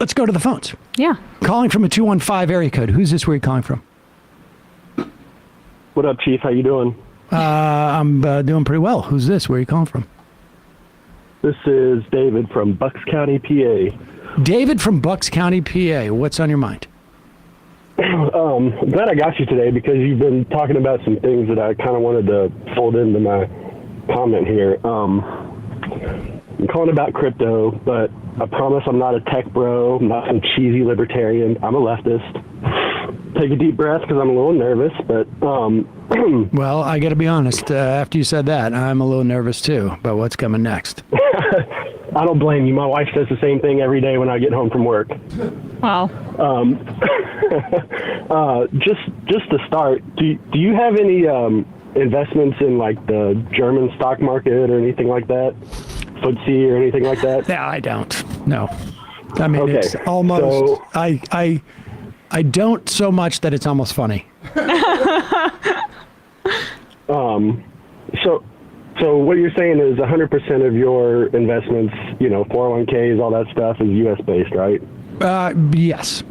Let's go to the phones. Yeah. Calling from a 215 area code. Who's this? Where are you calling from? What up, Chief? How you doing? I'm doing pretty well. Who's this? Where are you calling from? This is David from Bucks County, PA. David from Bucks County, PA. What's on your mind? I'm glad I got you today because you've been talking about some things that I kind of wanted to fold into my comment here. I'm calling about crypto, but I promise I'm not a tech bro. I'm not some cheesy libertarian. I'm a leftist. Take a deep breath because I'm a little nervous, but well, I got to be honest. After you said that, I'm a little nervous too about what's coming next. I don't blame you. My wife says the same thing every day when I get home from work. Wow. Just to start, do you have any investments in like the German stock market or anything like that? FTSE or anything like that? Yeah, I don't. No. I mean, Okay, it's almost. so- I don't so much that it's almost funny. So what you're saying is 100% of your investments, 401ks, all that stuff is U.S. based, right? Yes.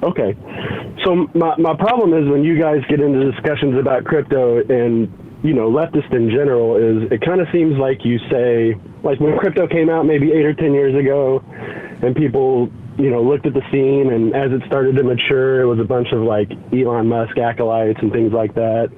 Okay. So my problem is when you guys get into discussions about crypto and, leftist in general is it kind of seems like you say, like when crypto came out maybe 8 or 10 years ago and people, looked at the scene and as it started to mature, it was a bunch of like Elon Musk acolytes and things like that.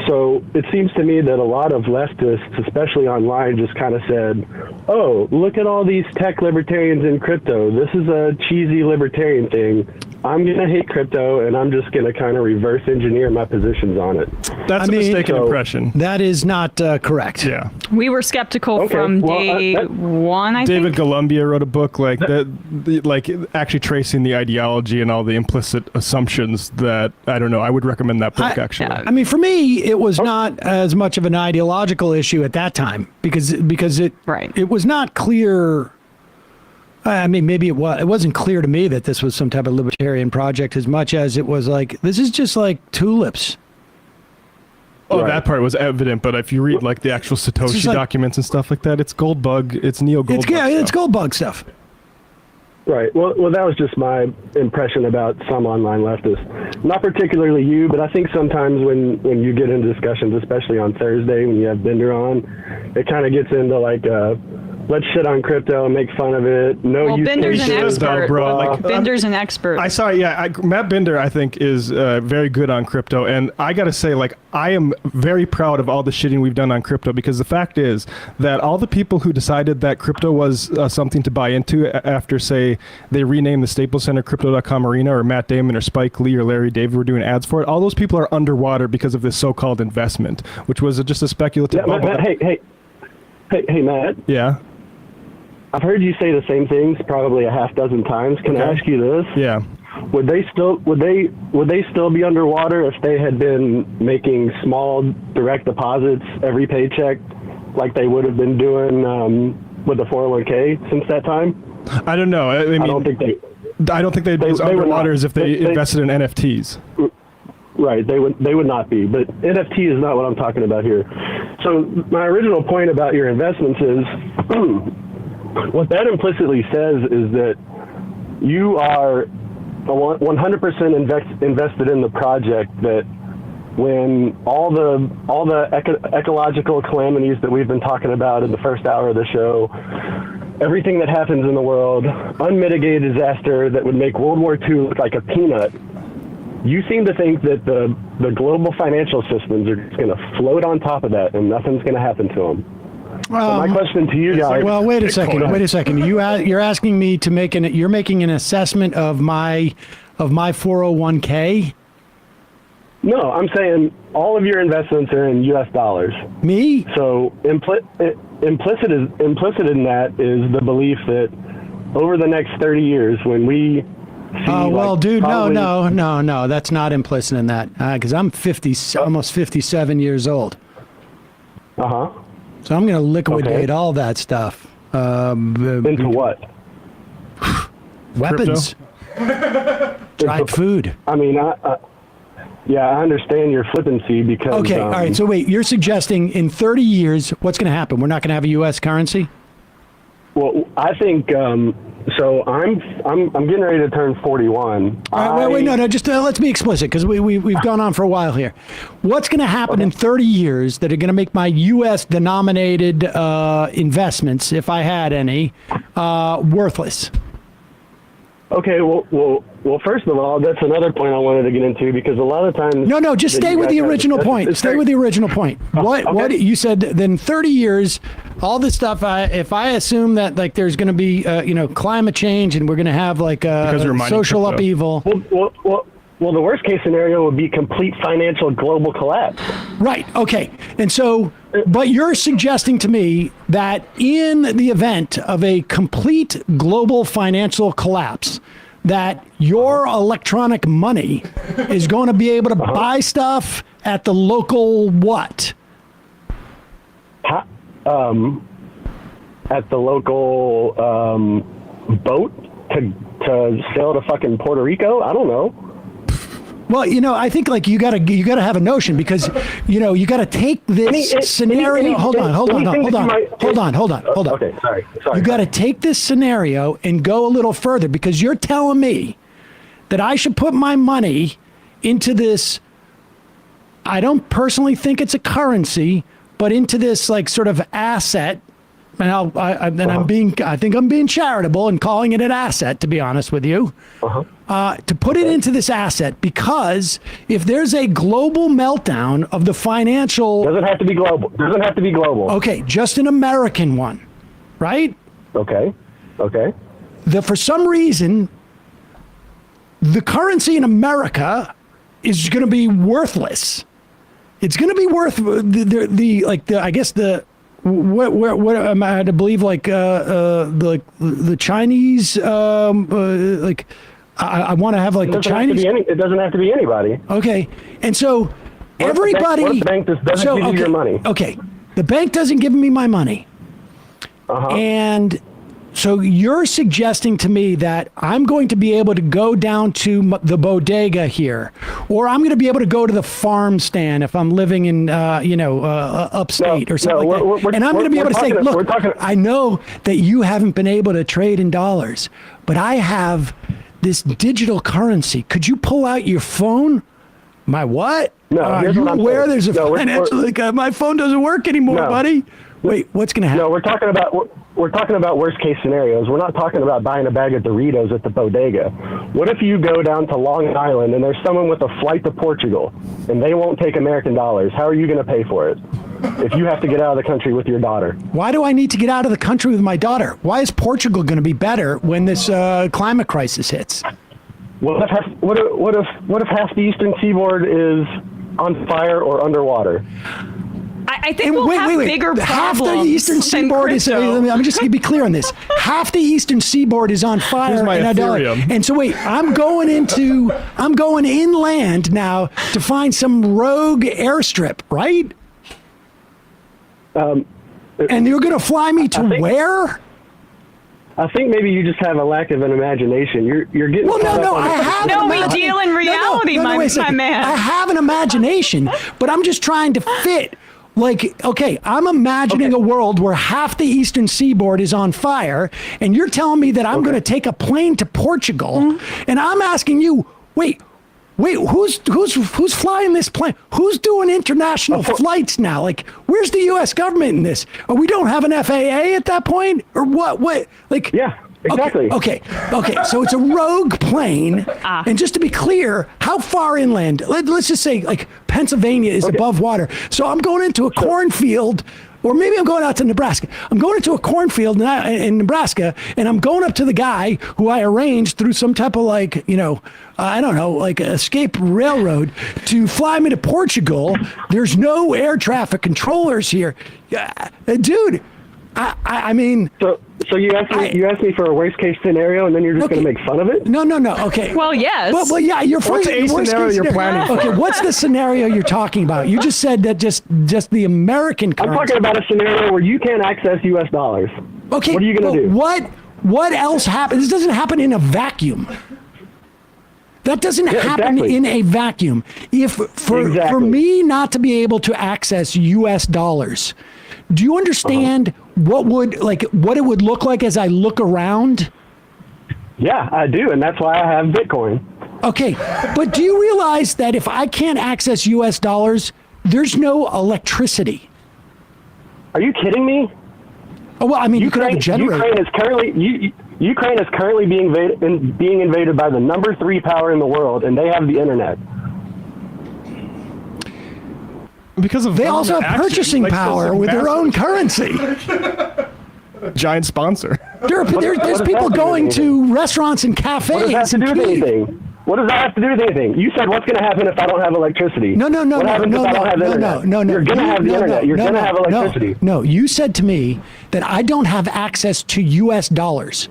So it seems to me that a lot of leftists, especially online, just kind of said, oh, look at all these tech libertarians in crypto. This is a cheesy libertarian thing. I'm going to hate crypto, and I'm just going to kind of reverse engineer my positions on it. That's a mistaken impression. That is not correct. Yeah. We were skeptical from day one, I David think. Columbia wrote a book like that, like actually tracing the ideology and all the implicit assumptions that, I don't know, I would recommend that book actually. I mean, for me, it was not as much of an ideological issue at that time because it was not clear. I mean, maybe it wasn't clear to me that this was some type of libertarian project as much as it was like, this is just like tulips. Oh, that part was evident, but if you read like the actual Satoshi documents and stuff like that, it's gold bug, it's neo gold bug. It's gold bug stuff. Right. Well, that was just my impression about some online leftists. Not particularly you, but I think sometimes when you get into discussions, especially on Thursday when you have Bender on, it kind of gets into like let's shit on crypto and make fun of it. Well, Bender's an expert. Bender's an expert. I saw, Matt Bender, I think, is very good on crypto. And I got to say, like, I am very proud of all the shitting we've done on crypto because the fact is that all the people who decided that crypto was something to buy into after, say, they renamed the Staples Center Crypto.com Arena or Matt Damon or Spike Lee or Larry David were doing ads for it, all those people are underwater because of this so-called investment, which was just a speculative bubble. Hey, Matt. Yeah? I've heard you say the same things probably a half dozen times. Can I ask you this? Yeah. Would they still be underwater if they had been making small direct deposits every paycheck like they would have been doing with the 401k since that time? I don't know. I mean, I don't think they'd be as underwater as if they invested in NFTs. Right, they would not be, but NFT is not what I'm talking about here. So my original point about your investments is what that implicitly says is that you are 100% invested in the project, that when all the ecological calamities that we've been talking about in the first hour of the show, everything that happens in the world, unmitigated disaster that would make World War II look like a peanut, you seem to think that the global financial systems are just going to float on top of that and nothing's going to happen to them. So my question to you guys... Well, wait a second. You're asking me to you're making an assessment of my 401k? No, I'm saying all of your investments are in U.S. dollars. Me? So implicit in that is the belief that over the next 30 years, when we Oh, well, dude, no, that's not implicit in that, because I'm almost 57 years old. Uh-huh. So I'm going to liquidate all that stuff. Into what? Weapons. Dried food. I mean, I understand your flippancy because... Okay, all right, so wait, you're suggesting in 30 years, what's going to happen? We're not going to have a U.S. currency? Well, I think So I'm getting ready to turn 41. Wait, no, just let's be explicit, because we've gone on for a while here. What's going to happen in 30 years that are going to make my U.S. denominated investments, if I had any, worthless? Okay, well, first of all, that's another point I wanted to get into, because a lot of times... No, just stay with the original point. Stay with the original point. What you said, then 30 years, all this stuff, if I assume that like there's going to be, climate change and we're going to have like a social upheaval... Well, the worst case scenario would be complete financial global collapse. Right. Okay. And so, but you're suggesting to me that in the event of a complete global financial collapse, that your electronic money is going to be able to buy stuff at the local what? At the local boat to sail to fucking Puerto Rico? I don't know. Well, I think like you gotta have a notion, because you gotta take this scenario. Hold on. Okay, sorry. You gotta take this scenario and go a little further, because you're telling me that I should put my money into this. I don't personally think it's a currency, but into this like sort of asset. And I think I'm being charitable and calling it an asset, to be honest with you, to put it into this asset, because if there's a global meltdown of the financial... Doesn't have to be global. Okay, just an American one, right? Okay. For some reason, the currency in America is going to be worthless. It's going to be worth what am I to believe? Like the Chinese, I want to have like the Chinese. It doesn't have to be anybody. Okay, and so everybody. What if the bank just doesn't give you your money? Okay, the bank doesn't give me my money, and so you're suggesting to me that I'm going to be able to go down to the bodega here, or I'm going to be able to go to the farm stand if I'm living in, upstate or something like that. And I'm going to be able to say, look, I know that you haven't been able to trade in dollars, but I have this digital currency. Could you pull out your phone? My what? No, are you aware there's a financial, my phone doesn't work anymore, buddy? Wait, what's going to happen? No, we're talking about worst case scenarios. We're not talking about buying a bag of Doritos at the bodega. What if you go down to Long Island and there's someone with a flight to Portugal and they won't take American dollars? How are you going to pay for it if you have to get out of the country with your daughter? Why do I need to get out of the country with my daughter? Why is Portugal going to be better when this climate crisis hits? What if half the eastern seaboard is on fire or underwater? I think we'll have bigger problems. Half the eastern seaboard is. I'm just going to be clear on this. Half the eastern seaboard is on fire. And so I'm going inland now to find some rogue airstrip, right? And you're going to fly me to where? I think maybe you just have a lack of an imagination. You're getting. Well, I have. No, we deal in reality, my man. I have an imagination, but I'm just trying to fit. Like, okay, I'm imagining a world where half the eastern seaboard is on fire, and you're telling me that I'm going to take a plane to Portugal, and I'm asking you, wait, who's flying this plane? Who's doing international flights now? Like, where's the U.S. government in this? Or we don't have an FAA at that point, or what? Like, yeah. Exactly. Okay. So it's a rogue plane. And just to be clear, how far inland? Let's just say like Pennsylvania is above water. So I'm going into a cornfield, or maybe I'm going out to Nebraska. I'm going into a cornfield in Nebraska, and I'm going up to the guy who I arranged through some type of like, I don't know, like escape railroad to fly me to Portugal. There's no air traffic controllers here. Dude, I mean... So you asked me for a worst case scenario, and then you're just going to make fun of it? No. Okay. Well, yes. Well, yeah. What's a scenario you're planning for? Okay, what's the scenario you're talking about? You just said that just the American currency. I'm talking about a scenario where you can't access U.S. dollars. Okay. What are you going to do? What else happens? This doesn't happen in a vacuum. That doesn't happen in a vacuum. For me not to be able to access U.S. dollars, do you understand what it would look like as I look around? Yeah, I do, and that's why I have Bitcoin. Okay, but do you realize that if I can't access U.S. dollars, there's no electricity? Are you kidding me? Oh, well, I mean, you could have a generator. Ukraine is currently being invaded by the number 3 power in the world, and they have the internet. Because of they also have purchasing power with their own currency. Giant sponsor. There's people going to restaurants and cafes. What does that have to do with anything? What does that have to do with anything? You said, what's going to happen if I don't have electricity? No. What happens if I don't have internet? You're going to have the internet. You're going to have electricity. No, you said to me that I don't have access to U.S. dollars,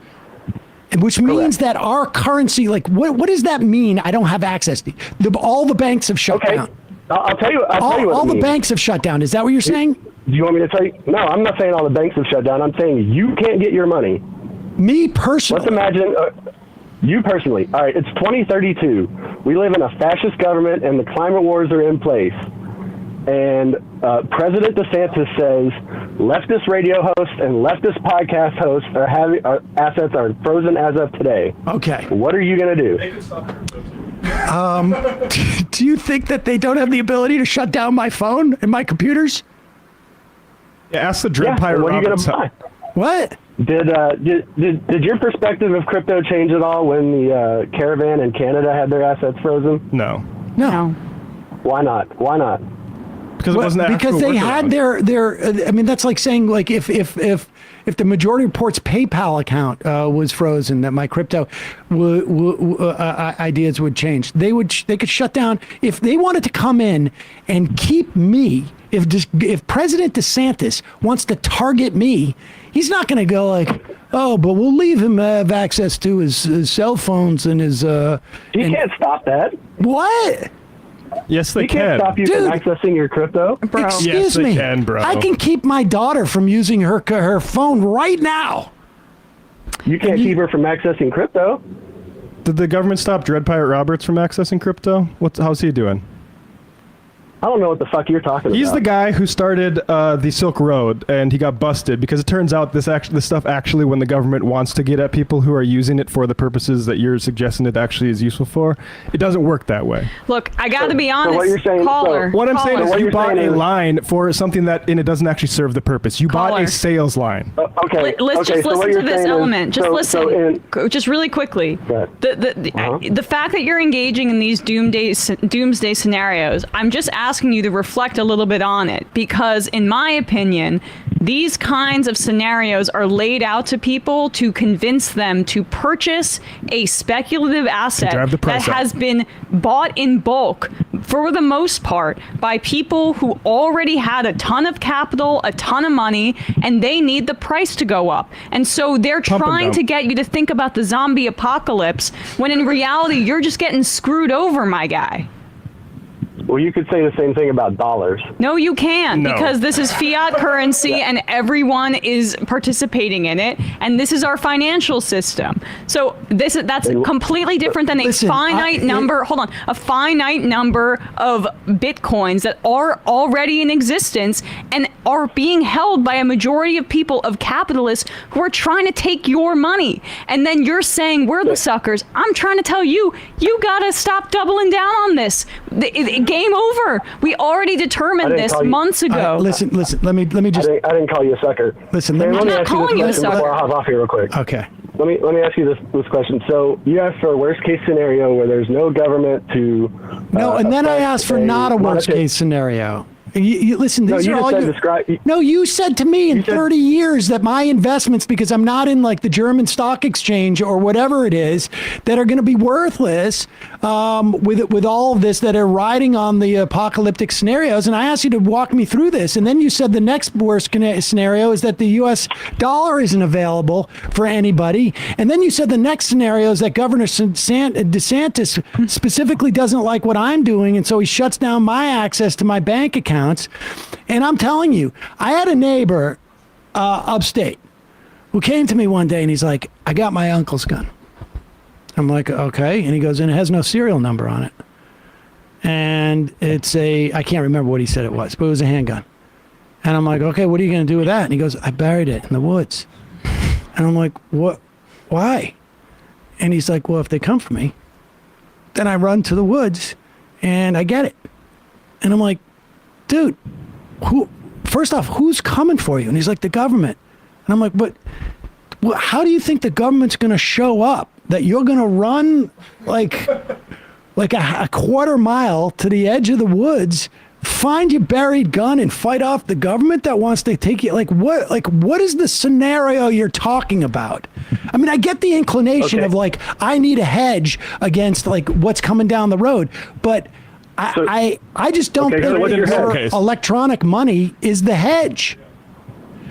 which means that our currency, like, what does that mean? I don't have access to all the banks have shut down. I'll tell you what all the banks have shut down. Is that what you're saying? Do you want me to tell you? No, I'm not saying all the banks have shut down. I'm saying you can't get your money. Me personally. Let's imagine you personally. All right, it's 2032. We live in a fascist government, and the climate wars are in place. And President DeSantis says leftist radio hosts and leftist podcast hosts our assets are frozen as of today. Okay. What are you going to do? Do you think that they don't have the ability to shut down my phone and my computers? Yeah, ask the Dread Pirate what are you going to buy? What? Did your perspective of crypto change at all when the caravan in Canada had their assets frozen? No. Why not? Because it wasn't because they had their. I mean, that's like saying, like, if the majority report's PayPal account was frozen, that my crypto ideas would change. They could shut down if they wanted to come in and keep me. If President DeSantis wants to target me, he's not going to go like, oh, but we'll leave him have access to his cell phones and his. He can't stop that. What? Yes, they he can. Can't stop you from accessing your crypto. Bro. Excuse me. Can, bro. I can keep my daughter from using her phone right now. You can't keep her from accessing crypto. Did the government stop Dread Pirate Roberts from accessing crypto? How's he doing? I don't know what the fuck you're talking about. He's the guy who started the Silk Road, and he got busted because it turns out this stuff actually, when the government wants to get at people who are using it for the purposes that you're suggesting it actually is useful for, it doesn't work that way. Look, I got to be honest. So what you're saying, what I'm saying is you bought a is, line for something that and it doesn't actually serve the purpose. You bought a sales line. Okay. Let's just listen to this element. Just listen. Just really quickly. The fact that you're engaging in these doomsday scenarios, I'm just asking you to reflect a little bit on it, because in my opinion, these kinds of scenarios are laid out to people to convince them to purchase a speculative asset that has been bought in bulk for the most part by people who already had a ton of capital, a ton of money, and they need the price to go up. And so they're trying to get you to think about the zombie apocalypse when in reality you're just getting screwed over, my guy. Well, you could say the same thing about dollars. No, you can't, because this is fiat currency and everyone is participating in it, and this is our financial system. So that's completely different than a finite number of bitcoins that are already in existence and are being held by a majority of people, of capitalists who are trying to take your money. And then you're saying we're the suckers. I'm trying to tell you, you gotta stop doubling down on this. Game over. We already determined this months ago. Listen. Let me just. I didn't call you a sucker. Listen. I'm not calling you a sucker. Before I hop off here real quick. Okay. Let me ask you this question. So you asked for a worst case scenario where there's no government to. No, and then I asked for not a worst case scenario. You listen, these are all you said to me in 30 years that my investments, because I'm not in like the German stock exchange or whatever it is, that are going to be worthless with all of this, that are riding on the apocalyptic scenarios. And I asked you to walk me through this. And then you said the next worst scenario is that the U.S. dollar isn't available for anybody. And then you said the next scenario is that Governor DeSantis specifically doesn't like what I'm doing. And so he shuts down my access to my bank account. And I'm telling you, I had a neighbor upstate who came to me one day and he's like, I got my uncle's gun. I'm like, okay. And he goes, and it has no serial number on it. And it's I can't remember what he said it was, but it was a handgun. And I'm like, okay, what are you going to do with that? And he goes, I buried it in the woods. And I'm like, what? Why? And he's like, well, if they come for me, then I run to the woods and I get it. And I'm like, dude, first off, who's coming for you? And he's like, the government. And I'm like, but how do you think the government's going to show up? That you're going to run like a quarter mile to the edge of the woods, find your buried gun and fight off the government that wants to take you? Like what is the scenario you're talking about? I mean, I get the inclination of like, I need a hedge against like what's coming down the road, but I just don't think your electronic money is the hedge.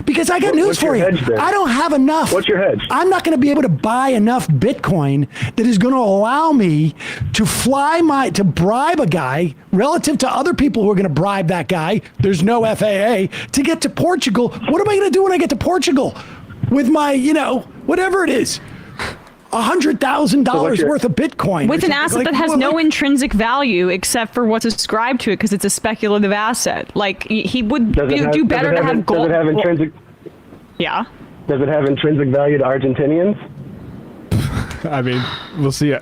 Because I got news for you. I don't have enough. What's your hedge? I'm not going to be able to buy enough Bitcoin that is going to allow me to bribe a guy relative to other people who are going to bribe that guy. There's no FAA to get to Portugal. What am I going to do when I get to Portugal with my, whatever it is? $100,000 worth of Bitcoin. With an asset that has no intrinsic value except for what's ascribed to it because it's a speculative asset. Like, he would do better to have gold. Does it have intrinsic? Yeah. Does it have intrinsic value to Argentinians? I mean, we'll see.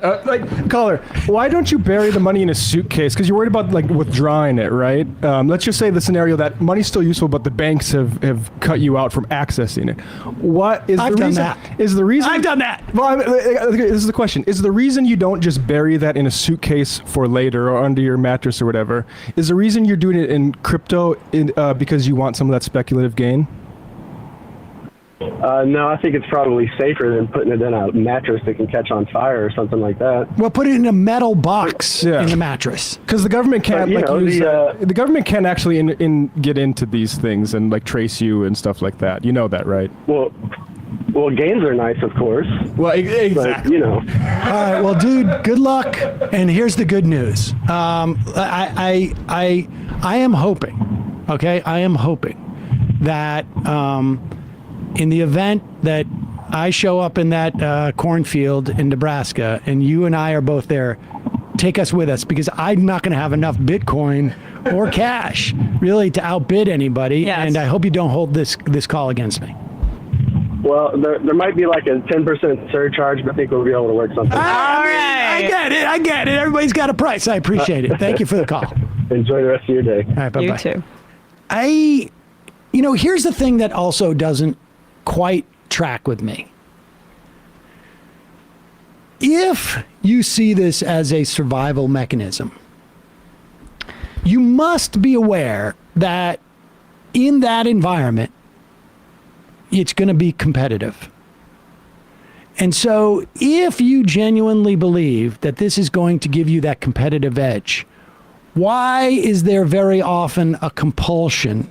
Caller, why don't you bury the money in a suitcase? Because you're worried about like withdrawing it, right? Let's just say the scenario that money's still useful, but the banks have cut you out from accessing it. What is I've the done reason? that. Is the reason? I've done that. Well, this is the question: is the reason you don't just bury that in a suitcase for later or under your mattress or whatever? Is the reason you're doing it in crypto because you want some of that speculative gain? No, I think it's probably safer than putting it in a mattress that can catch on fire or something like that. Well, put it in a metal box in the mattress. Because the government can't the government can't actually get into these things and like trace you and stuff like that. You know that, right? Well, gains are nice, of course. Well, exactly. But, All right, well, dude, good luck. And here's the good news. I am hoping. Okay, I am hoping that. In the event that I show up in that cornfield in Nebraska and you and I are both there, take us with us because I'm not going to have enough Bitcoin or cash really to outbid anybody. Yes. And I hope you don't hold this call against me. Well, there might be like a 10% surcharge, but I think we'll be able to work something. All right. I get it. Everybody's got a price. I appreciate it. Thank you for the call. Enjoy the rest of your day. All right, bye-bye. You too. Here's the thing that also doesn't quite track with me. If you see this as a survival mechanism, you must be aware that in that environment, it's going to be competitive. And so if you genuinely believe that this is going to give you that competitive edge, why is there very often a compulsion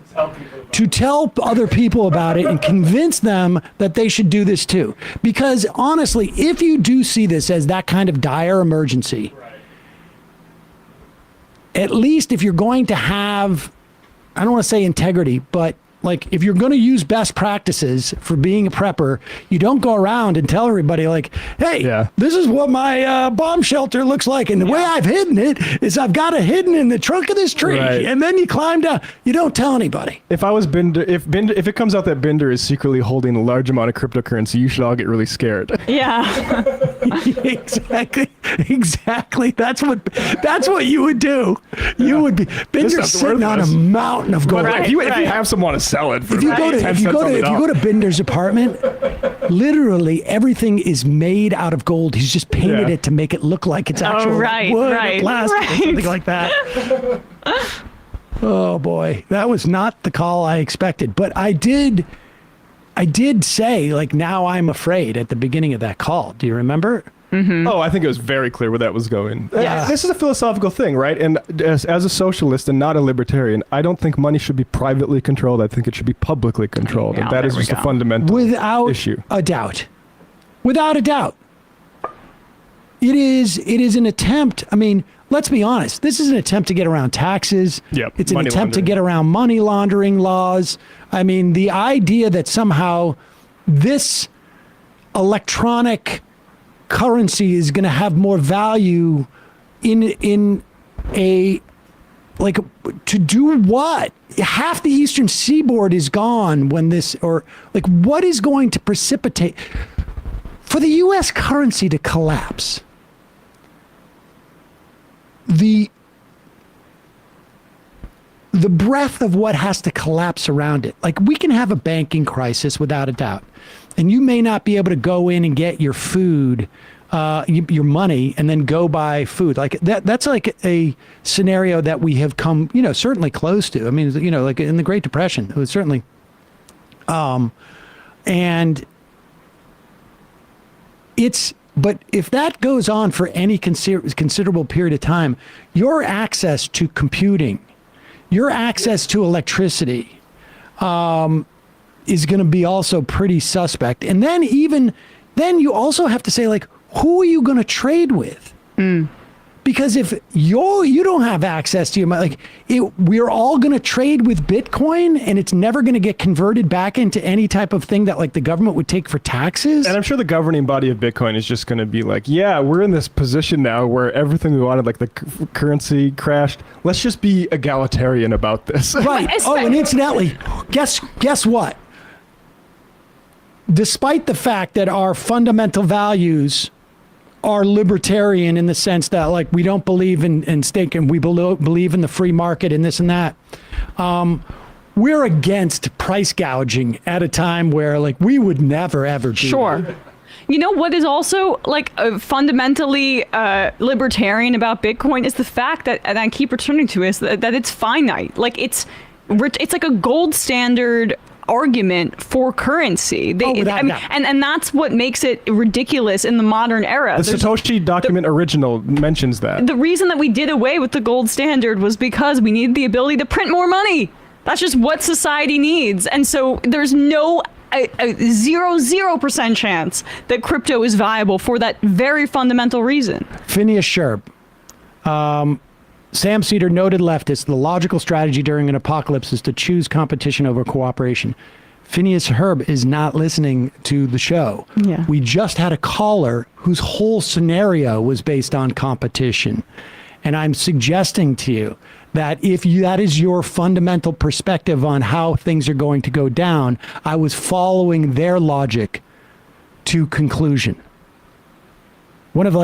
to tell other people about it and convince them that they should do this too? Because honestly, if you do see this as that kind of dire emergency, at least if you're going to have, I don't want to say integrity, but like if you're going to use best practices for being a prepper, you don't go around and tell everybody like, hey, this is what my bomb shelter looks like. And the way I've hidden it is I've got it hidden in the trunk of this tree. Right. And then you climb down. You don't tell anybody. If I was Binder, if it comes out that Binder is secretly holding a large amount of cryptocurrency, you should all get really scared. Yeah. Exactly. That's what you would do. You would be Binder's sitting on a mountain of gold. If you have someone to sell it for if you go to Binder's apartment, literally everything is made out of gold. He's just painted it to make it look like it's actual wood or plastic or something like that. Oh boy, that was not the call I expected. But I did say, like, now I'm afraid at the beginning of that call. Do you remember? Mm-hmm. Oh, I think it was very clear where that was going. Yeah. This is a philosophical thing, right? And as a socialist and not a libertarian, I don't think money should be privately controlled. I think it should be publicly controlled. And that is just a fundamental issue. Without a doubt. It is an attempt. I mean, let's be honest. This is an attempt to get around taxes. Yep. It's an attempt to get around money laundering laws. I mean, the idea that somehow this electronic currency is going to have more value in a, like, to do what? Half the eastern seaboard is gone when this, or like, what is going to precipitate? For the U.S. currency to collapse, the breadth of what has to collapse around it. Like, we can have a banking crisis without a doubt, and you may not be able to go in and get your food, your money, and then go buy food. Like that's like a scenario that we have come, certainly close to. I mean, like in the Great Depression, it was certainly, and but if that goes on for any considerable period of time, your access to computing, your access to electricity is going to be also pretty suspect. And then then you also have to say, like, who are you going to trade with? Because if you don't have access to your money, we're all going to trade with Bitcoin, and it's never going to get converted back into any type of thing that like the government would take for taxes. And I'm sure the governing body of Bitcoin is just going to be like, yeah, we're in this position now where everything we wanted, like the currency crashed. Let's just be egalitarian about this. Right. Oh, and incidentally, guess what? Despite the fact that our fundamental values are libertarian in the sense that, like, we don't believe in stake and we believe in the free market and this and that, we're against price gouging at a time where, like, we would never ever do Sure. that. You know what is also like fundamentally libertarian about Bitcoin is the fact that, and I keep returning to, is that it's finite. Like it's like a gold standard argument for currency. And that's what makes it ridiculous in the modern era. The Satoshi document original mentions that. The reason that we did away with the gold standard was because we needed the ability to print more money. That's just what society needs. And so there's no a 0% chance that crypto is viable for that very fundamental reason. Phineas Sherb. Sam Seder, noted leftist, the logical strategy during an apocalypse is to choose competition over cooperation. Phineas Herb is not listening to the show. Yeah. We just had a caller whose whole scenario was based on competition. And I'm suggesting to you that if that is your fundamental perspective on how things are going to go down, I was following their logic to conclusion. One of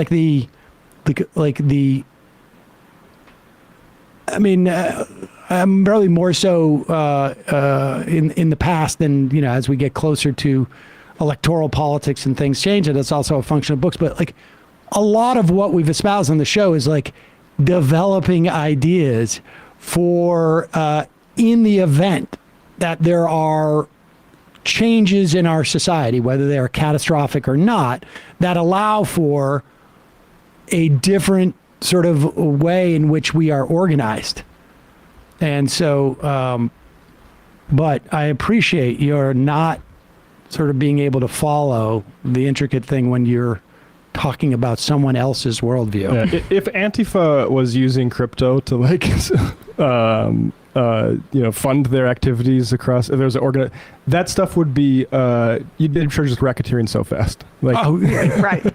I'm probably more so in the past than, as we get closer to electoral politics and things change, and it's also a function of books. But like a lot of what we've espoused on the show is like developing ideas for in the event that there are changes in our society, whether they are catastrophic or not, that allow for a different sort of way in which we are organized. And so, but I appreciate your not sort of being able to follow the intricate thing when you're talking about someone else's worldview. Yeah. If Antifa was using crypto to like, fund their activities across, if there's that stuff would be, you'd be just racketeering so fast. Like, right.